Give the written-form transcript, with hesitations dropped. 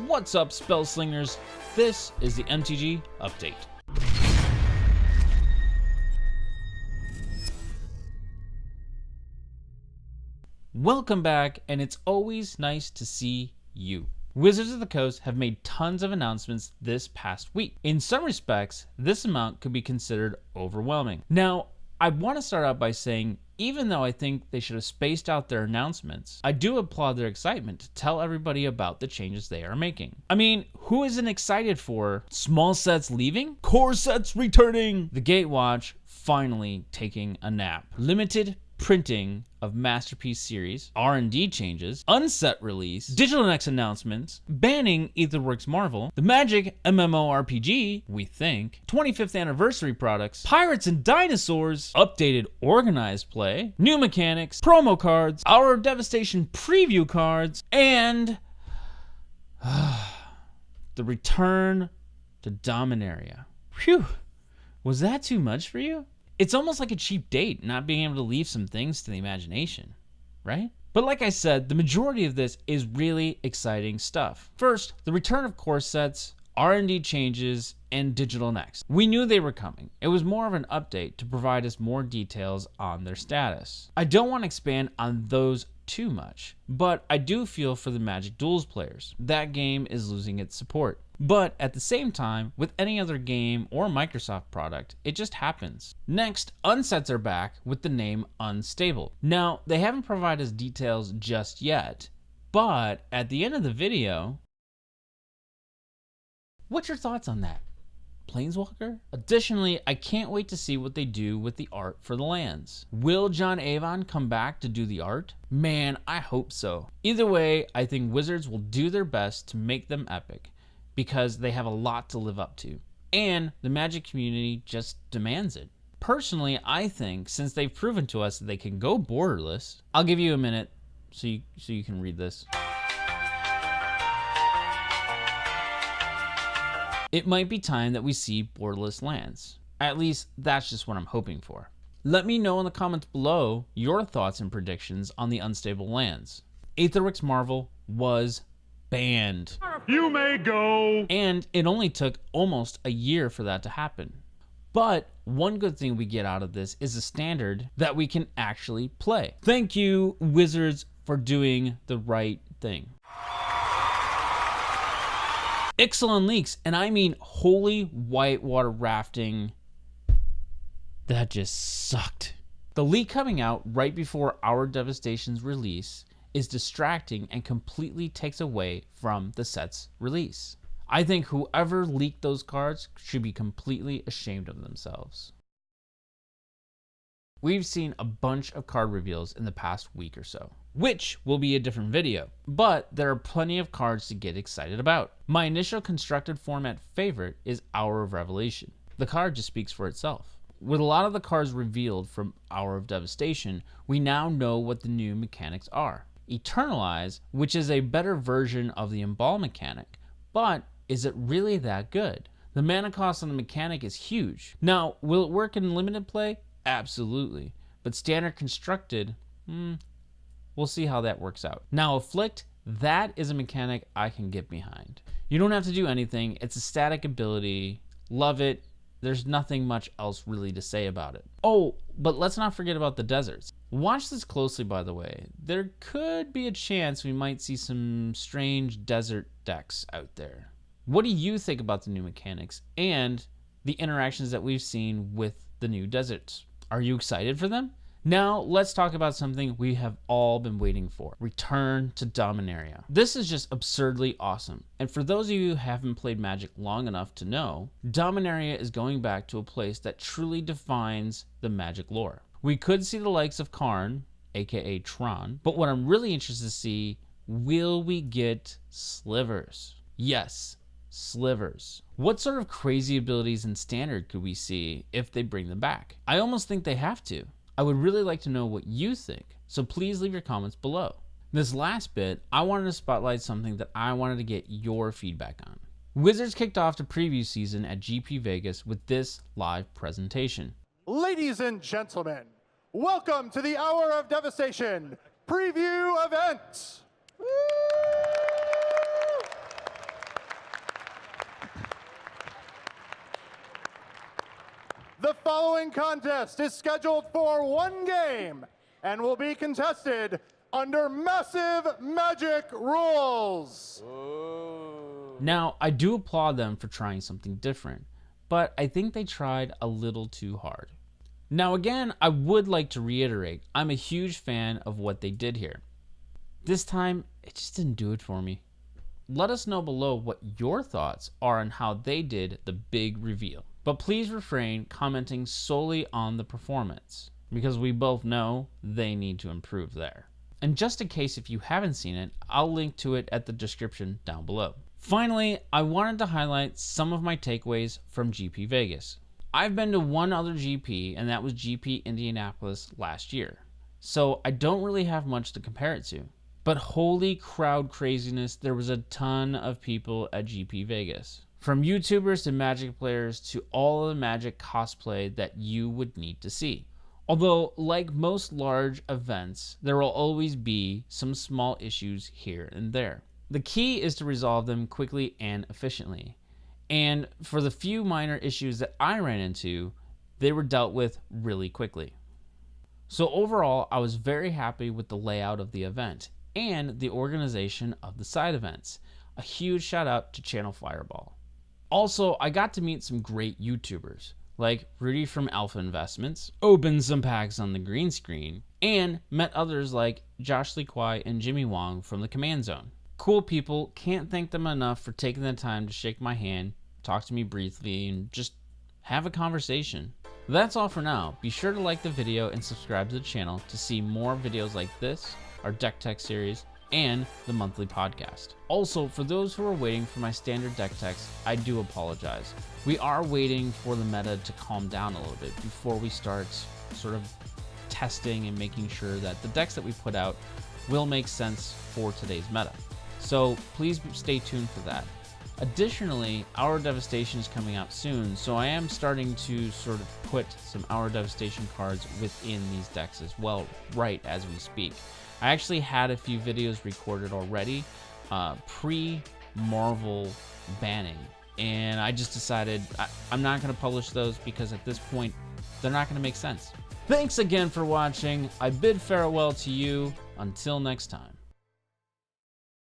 What's up, Spellslingers? This is the MTG Update. Welcome back, and it's always nice to see you. Wizards of the Coast have made tons of announcements this past week. In some respects, this amount could be considered overwhelming. Now, I want to start out by saying, even though I think they should have spaced out their announcements, I do applaud their excitement to tell everybody about the changes they are making. I mean, who isn't excited for small sets leaving? Core sets returning! The Gatewatch finally taking a nap. Limited printing of Masterpiece series, R&D changes, Unset release, Digital Next announcements, banning Aetherworks Marvel, the Magic MMORPG, we think, 25th anniversary products, Pirates and Dinosaurs, updated organized play, new mechanics, promo cards, Hour of Devastation preview cards, and the return to Domon Area. Phew, was that too much for you? It's almost like a cheap date, not being able to leave some things to the imagination, right? But like I said, the majority of this is really exciting stuff. First, the return of core sets, R&D changes, and Digital Next. We knew they were coming. It was more of an update to provide us more details on their status. I don't want to expand on those too much, but I do feel for the Magic Duels players. That game is losing its support. But at the same time, with any other game or Microsoft product, it just happens. Next, Unsets are back with the name Unstable. Now, they haven't provided us details just yet, but at the end of the video, what's your thoughts on that? Planeswalker? Additionally, I can't wait to see what they do with the art for the lands. Will John Avon come back to do the art? Man, I hope so. Either way, I think Wizards will do their best to make them epic, because they have a lot to live up to, and the Magic community just demands it. Personally, I think since they've proven to us that they can go borderless, I'll give you a minute so you can read this. It might be time that we see borderless lands. At least that's just what I'm hoping for. Let me know in the comments below your thoughts and predictions on the unstable lands. Aetherworks Marvel was banned. You may go. And it only took almost a year for that to happen. But one good thing we get out of this is a standard that we can actually play. Thank you, Wizards, for doing the right thing. Ixalan leaks, and I mean holy whitewater rafting. That just sucked. The leak coming out right before Hour of Devastation's release is distracting and completely takes away from the set's release. I think whoever leaked those cards should be completely ashamed of themselves. We've seen a bunch of card reveals in the past week or so, which will be a different video, but there are plenty of cards to get excited about. My initial constructed format favorite is Hour of Revelation. The card just speaks for itself. With a lot of the cards revealed from Hour of Devastation, we now know what the new mechanics are. Eternalize, which is a better version of the Emball mechanic, but is it really that good? The mana cost on the mechanic is huge. Now, will it work in limited play? Absolutely. But standard constructed, we'll see how that works out. Now, Afflict, that is a mechanic I can get behind. You don't have to do anything. It's a static ability. Love it. There's nothing much else really to say about it. Oh, but let's not forget about the deserts. Watch this closely, by the way. There could be a chance we might see some strange desert decks out there. What do you think about the new mechanics and the interactions that we've seen with the new deserts? Are you excited for them? Now, let's talk about something we have all been waiting for. Return to Domon Area. This is just absurdly awesome. And for those of you who haven't played Magic long enough to know, Domon Area is going back to a place that truly defines the Magic lore. We could see the likes of Karn, aka Tron, but what I'm really interested to see, will we get slivers? Yes, slivers. What sort of crazy abilities in Standard could we see if they bring them back? I almost think they have to. I would really like to know what you think, so please leave your comments below. This last bit, I wanted to spotlight something that I wanted to get your feedback on. Wizards kicked off the preview season at GP Vegas with this live presentation. Ladies and gentlemen, welcome to the Hour of Devastation, preview event. Woo! The following contest is scheduled for one game and will be contested under massive Magic rules. Now, I do applaud them for trying something different, but I think they tried a little too hard. Now again, I would like to reiterate, I'm a huge fan of what they did here. This time, it just didn't do it for me. Let us know below what your thoughts are on how they did the big reveal. But please refrain commenting solely on the performance, because we both know they need to improve there. And just in case if you haven't seen it, I'll link to it at the description down below. Finally, I wanted to highlight some of my takeaways from GP Vegas. I've been to one other GP, and that was GP Indianapolis last year. So I don't really have much to compare it to. But holy crowd craziness, there was a ton of people at GP Vegas. From YouTubers to Magic players to all of the Magic cosplay that you would need to see. Although, like most large events, there will always be some small issues here and there. The key is to resolve them quickly and efficiently. And for the few minor issues that I ran into, they were dealt with really quickly. So overall, I was very happy with the layout of the event and the organization of the side events. A huge shout out to Channel Fireball. Also, I got to meet some great YouTubers, like Rudy from Alpha Investments, opened some packs on the green screen, and met others like Josh Lee Kwai and Jimmy Wong from the Command Zone. Cool people, can't thank them enough for taking the time to shake my hand, talk to me briefly, and just have a conversation. That's all for now. Be sure to like the video and subscribe to the channel to see more videos like this, our deck tech series, and the monthly podcast. Also, for those who are waiting for my standard deck techs, I do apologize. We are waiting for the meta to calm down a little bit before we start sort of testing and making sure that the decks that we put out will make sense for today's meta. So please stay tuned for that. Additionally, Hour Devastation is coming out soon, so I am starting to sort of put some Hour Devastation cards within these decks as well, right as we speak. I actually had a few videos recorded already, pre-Marvel banning, and I just decided I'm not going to publish those because at this point, they're not going to make sense. Thanks again for watching. I bid farewell to you. Until next time.